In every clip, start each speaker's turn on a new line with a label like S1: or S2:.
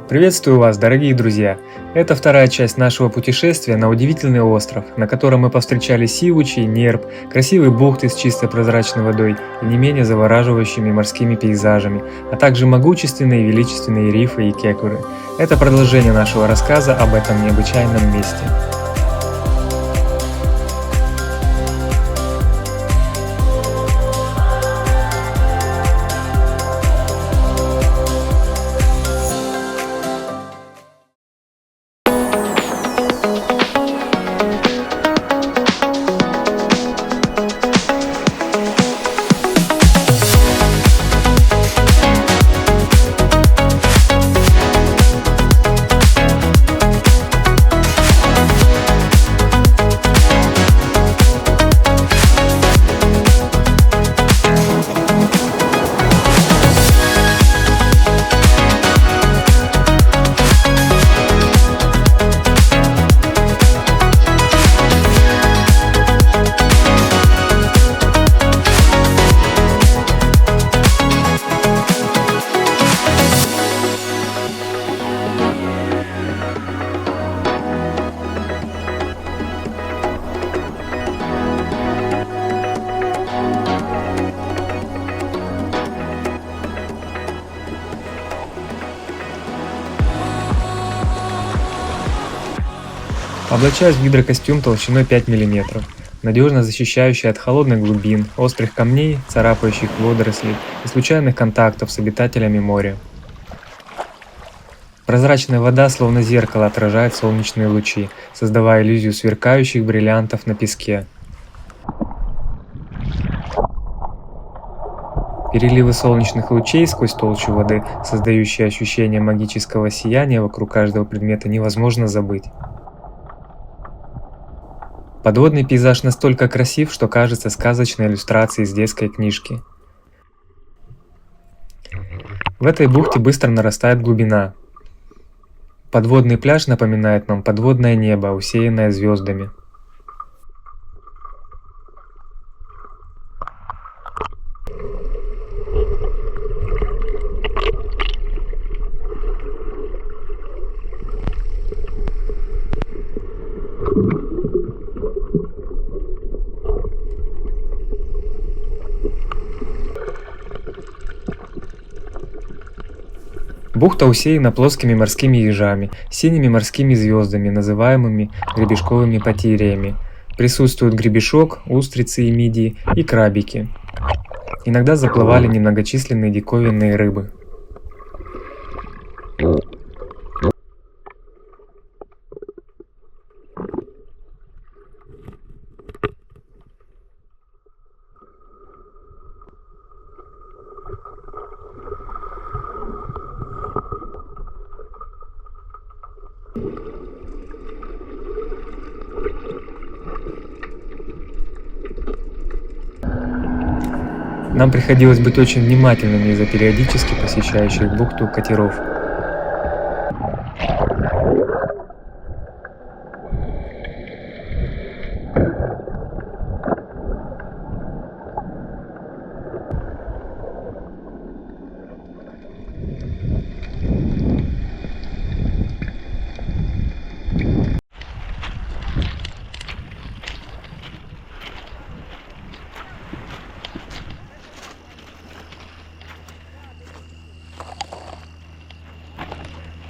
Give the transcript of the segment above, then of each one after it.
S1: Приветствую вас, дорогие друзья! Это вторая часть нашего путешествия на удивительный остров, на котором мы повстречали сивучий, нерп, красивые бухты с чистой прозрачной водой и не менее завораживающими морскими пейзажами, а также могущественные и величественные рифы и кекуры. Это продолжение нашего рассказа об этом необычайном месте. Облачаюсь в гидрокостюм толщиной 5 мм, надежно защищающий от холодных глубин, острых камней, царапающих водорослей и случайных контактов с обитателями моря. Прозрачная вода, словно зеркало, отражает солнечные лучи, создавая иллюзию сверкающих бриллиантов на песке. Переливы солнечных лучей сквозь толщу воды, создающие ощущение магического сияния вокруг каждого предмета, невозможно забыть. Подводный пейзаж настолько красив, что кажется сказочной иллюстрацией из детской книжки. В этой бухте быстро нарастает глубина. Подводный пляж напоминает нам подводное небо, усеянное звездами. Бухта усеяна плоскими морскими ежами, синими морскими звездами, называемыми гребешковыми потериями. Присутствуют гребешок, устрицы и мидии и крабики. Иногда заплывали немногочисленные диковинные рыбы. Нам приходилось быть очень внимательными из-за периодически посещающих бухту катеров.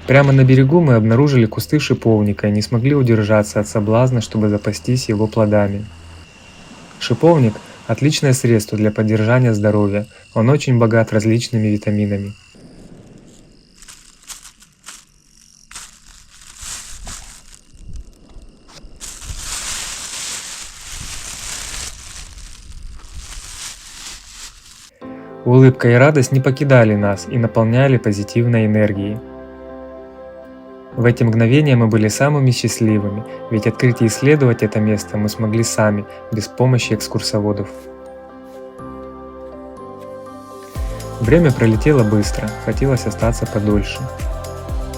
S1: Прямо на берегу мы обнаружили кусты шиповника и не смогли удержаться от соблазна, чтобы запастись его плодами. Шиповник – отличное средство для поддержания здоровья, он очень богат различными витаминами. Улыбка и радость не покидали нас и наполняли позитивной энергией. В эти мгновения мы были самыми счастливыми, ведь открыть и исследовать это место мы смогли сами, без помощи экскурсоводов. Время пролетело быстро, хотелось остаться подольше.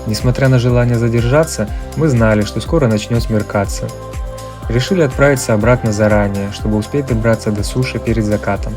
S1: Несмотря на желание задержаться, мы знали, что скоро начнет смеркаться. Решили отправиться обратно заранее, чтобы успеть добраться до суши перед закатом.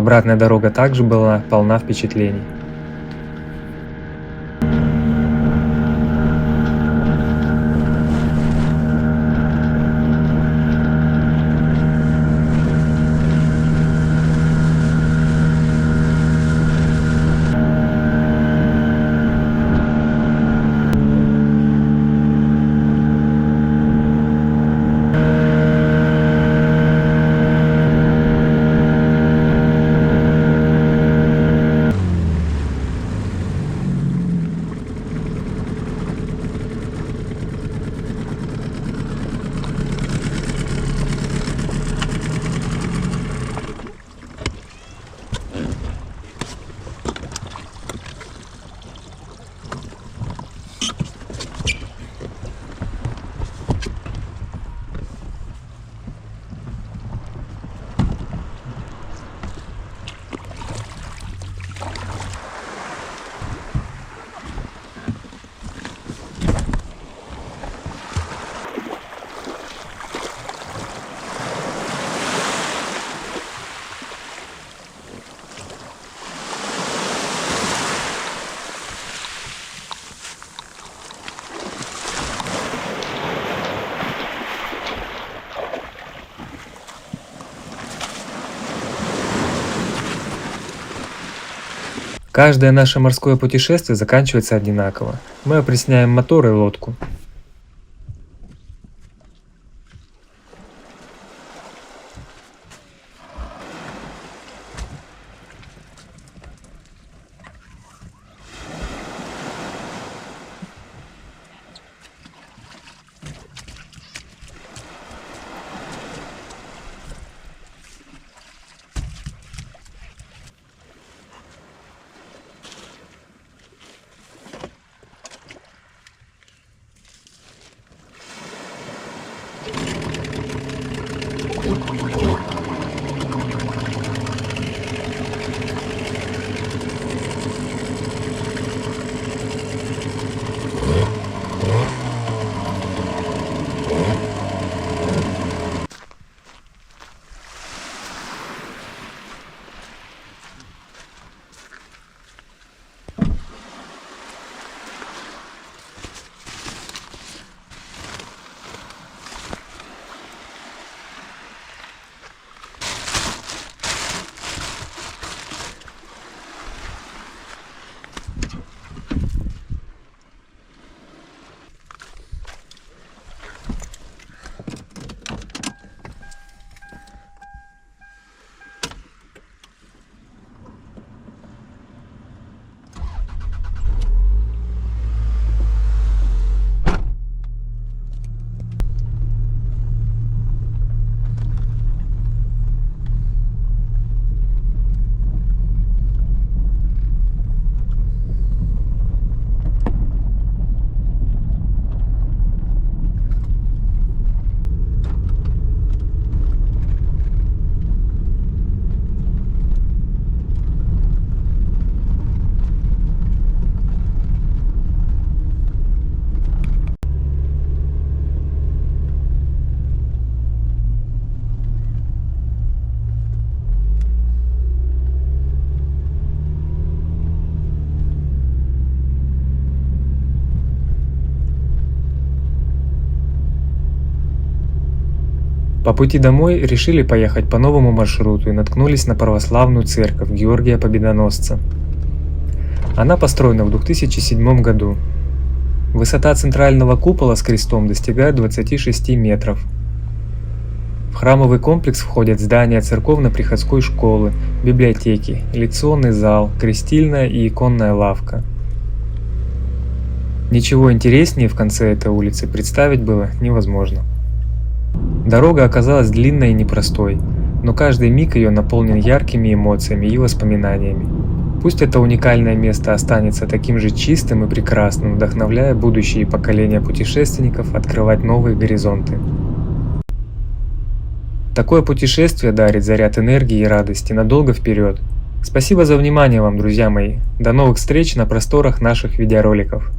S1: Обратная дорога также была полна впечатлений. Каждое наше морское путешествие заканчивается одинаково. Мы опресняем мотор и лодку. По пути домой решили поехать по новому маршруту и наткнулись на православную церковь Георгия Победоносца. Она построена в 2007 году. Высота центрального купола с крестом достигает 26 метров. В храмовый комплекс входят здания церковно-приходской школы, библиотеки, лекционный зал, крестильная и иконная лавка. Ничего интереснее в конце этой улицы представить было невозможно. Дорога оказалась длинной и непростой, но каждый миг ее наполнен яркими эмоциями и воспоминаниями. Пусть это уникальное место останется таким же чистым и прекрасным, вдохновляя будущие поколения путешественников открывать новые горизонты. Такое путешествие дарит заряд энергии и радости надолго вперед. Спасибо за внимание вам, друзья мои. До новых встреч на просторах наших видеороликов.